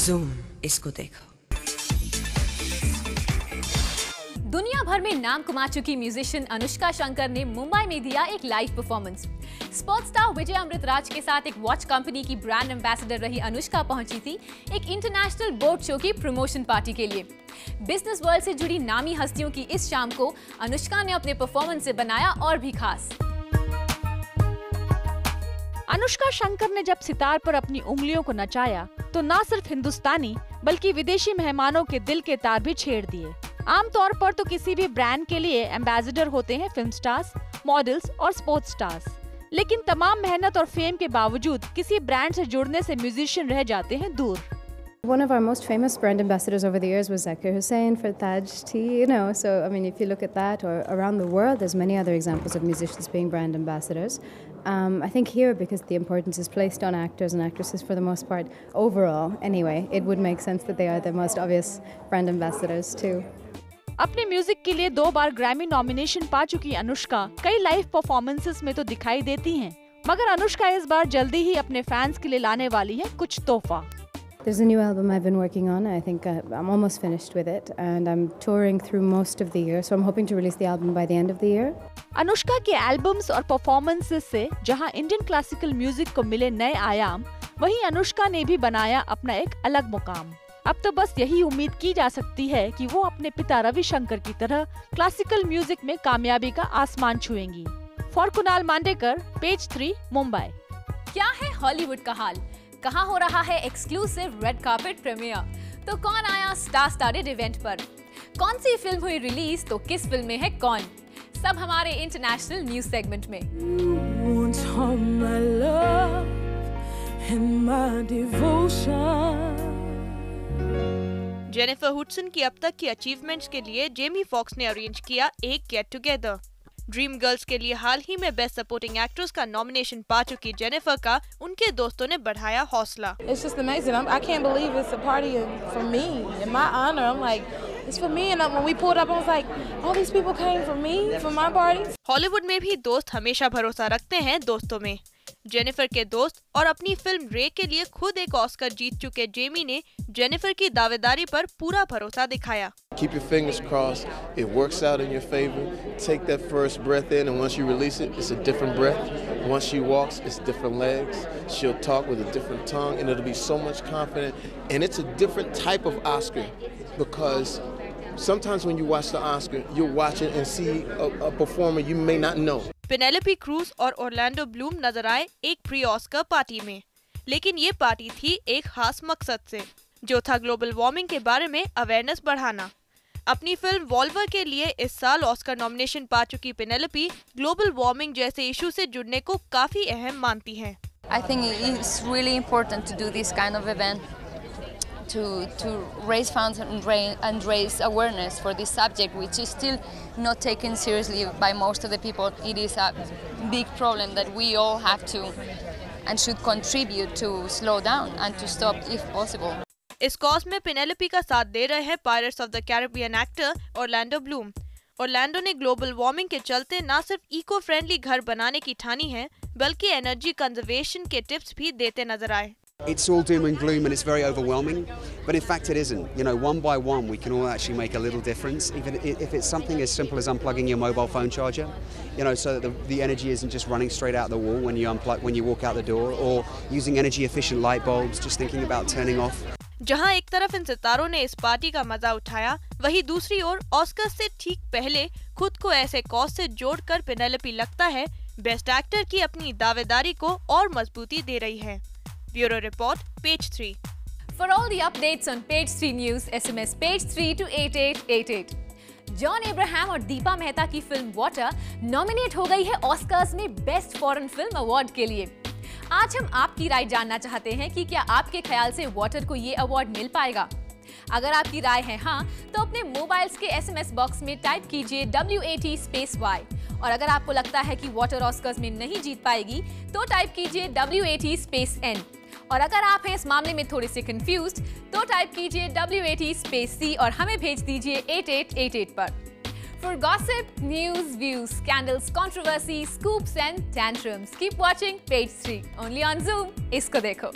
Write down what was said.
Zoom, इसको देखो। दुनिया भर में नाम कमा चुकी म्यूजिशियन अनुष्का शंकर ने मुंबई में दिया एक live performance. Sports star Vijay Amritraj के साथ एक वॉच कंपनी की ब्रांड एम्बेसडर रही अनुष्का पहुंची थी एक इंटरनेशनल बोट शो की प्रमोशन पार्टी के लिए। बिजनेस वर्ल्ड से जुड़ी नामी हस्तियों की इस शाम को अनुष्का ने अपने परफॉर्मेंस से बनाया और भी खास। अनुष्का शंकर ने जब सितार पर अपनी उंगलियों को नचाया तो न सिर्फ हिंदुस्तानी बल्कि विदेशी मेहमानों के दिल के तार भी छेड़ दिए। आमतौर पर तो किसी भी ब्रांड के लिए एम्बेसडर होते हैं फिल्म स्टार्स, मॉडल्स और स्पोर्ट्स स्टार्स, लेकिन तमाम मेहनत और फेम के बावजूद किसी ब्रांड से जुड़ने से म्यूजिशियन रह जाते हैं दूर। One of our most famous brand ambassadors over the years was Zakir Hussain for Taj Tea, you know. So, I mean, if you look at that, or around the world, there's many other examples of musicians being brand ambassadors. I think here, because the importance is placed on actors and actresses for the most part, overall, anyway, it would make sense that they are the most obvious brand ambassadors too. अपने music के लिए 2 बार Grammy nomination पा चुकी अनुष्का कई live performances में तो दिखाई देती हैं, मगर अनुष्का इस बार जल्दी ही अपने फैंस के लिए लाने वाली है कुछ तोहफा। There's a new album I've been working on. I think I'm almost finished with it, and I'm touring through most of the year, so I'm hoping to release the album by the end of the year. Anushka के albums और performances से जहां Indian classical music को मिले नए आयाम, वहीं अनुष्का ने भी बनाया अपना एक अलग मुकाम। अब तो बस यही उम्मीद की जा सकती है कि वो अपने पिता रविशंकर की तरह क्लासिकल म्यूजिक में कामयाबी का आसमान छुएंगी। For Kunal Mandekar, page 3, Mumbai. क्या है हॉलीवुड का हाल? कहाँ हो रहा है एक्सक्लूसिव रेड कार्पेट प्रीमियर? तो कौन आया स्टार स्टारेड इवेंट पर? कौन सी फिल्म हुई रिलीज तो किस फिल्म में है कौन? सब हमारे इंटरनेशनल न्यूज सेगमेंट में। जेनिफर हुडसन की अब तक की अचीवमेंट्स के लिए जेमी फॉक्स ने अरेंज किया एक गेट टुगेदर। ड्रीम गर्ल्स के लिए हाल ही में बेस्ट सपोर्टिंग एक्ट्रेस का नॉमिनेशन पा चुकी जेनिफर का उनके दोस्तों ने बढ़ाया हौसला। It's just amazing. I can't believe it's a party for me in my honor. I'm like, it's for me. And when we pulled up, I was like, all these people came for me, for my party. Hollywood में भी दोस्त हमेशा भरोसा रखते हैं दोस्तों में। Jennifer के दोस्त और अपनी फिल्म रे के लिए खुद एक ऑस्कर जीत चुके जेमी ने जेनिफर की दावेदारी पर पूरा भरोसा दिखाया। Keep your fingers crossed. It works out in your favor. Take that first breath in, and once you release it, it's a different breath. Once she walks, it's different legs. She'll talk with a different tongue, and it'll be so much confident. And it's a different type of Oscar, because sometimes when you watch the Oscar, you're watching and see a performer you may not know. Penelope cruise और Orlando Bloom नजर आए एक pre Oscar party में, लेकिन ये party थी एक खास मकसद से, जो था ग्लोबल वार्मिंग के बारे में अवेयरनेस बढ़ाना। अपनी फिल्म वॉल्वर के लिए इस साल ऑस्कर नॉमिनेशन पा चुकी पेनेलोपी ग्लोबल वार्मिंग जैसे इशू से जुड़ने को काफी अहम मानती हैं। I think it's really important to do this kind of event to raise funds and raise awareness for this subject, which is still not taken seriously by most of the people. It is a big problem that we all have to and should contribute to slow down and to stop if possible. इस cause में Penelope का साथ दे रहे हैं pirates of the Caribbean actor Orlando Bloom. Orlando ने global warming के चलते न सिर्फ इको फ्रेंडली घर बनाने की ठानी है, बल्कि एनर्जी कंजर्वेशन के टिप्स भी देते नजर आए। It's all doom and gloom and it's very overwhelming, but in fact it isn't. You know, one by one we can all actually make a little difference, even if it's something as simple as unplugging your mobile phone charger, you know, so that the energy isn't just running straight out the wall when you walk out the door, or using energy efficient light bulbs, just thinking about turning off. जहां एक तरफ इन सितारों ने इस party का मजा उठाया, वहीं दूसरी ओर ऑस्कर से ठीक पहले खुद को ऐसे कॉज से जोड़कर पेनेलोपी लगता है बेस्ट एक्टर की अपनी दावेदारी को और मजबूती दे रही है। Bureau report, page 3। For all the updates on Page 3 News, SMS Page 3 to 8888. John Abraham और दीपा मेहता की फिल्म वाटर नॉमिनेट हो गई है ऑस्कर्स में बेस्ट फॉरेन फिल्म अवार्ड के लिए। आज हम आपकी राय जानना चाहते हैं कि क्या आपके ख्याल से वाटर को ये अवार्ड मिल पाएगा? अगर आपकी राय है हाँ, तो अपने मोबाइल्स के SMS बॉक्स में टाइप कीजिए WAT_Y, और अगर आपको लगता है कि वाटर ऑस्कर्स में नहीं जीत पाएगी, तो टाइप कीजिए WAT_N, और अगर आप हैं इस मामले में थोड़े से कंफ्यूज्ड, तो टाइप कीजिए WAT_C और हमें भेज दीजिए 8888 पर। For gossip, news, views, scandals, controversies, scoops and tantrums, keep watching Page 3 only on Zoom. इसको देखो।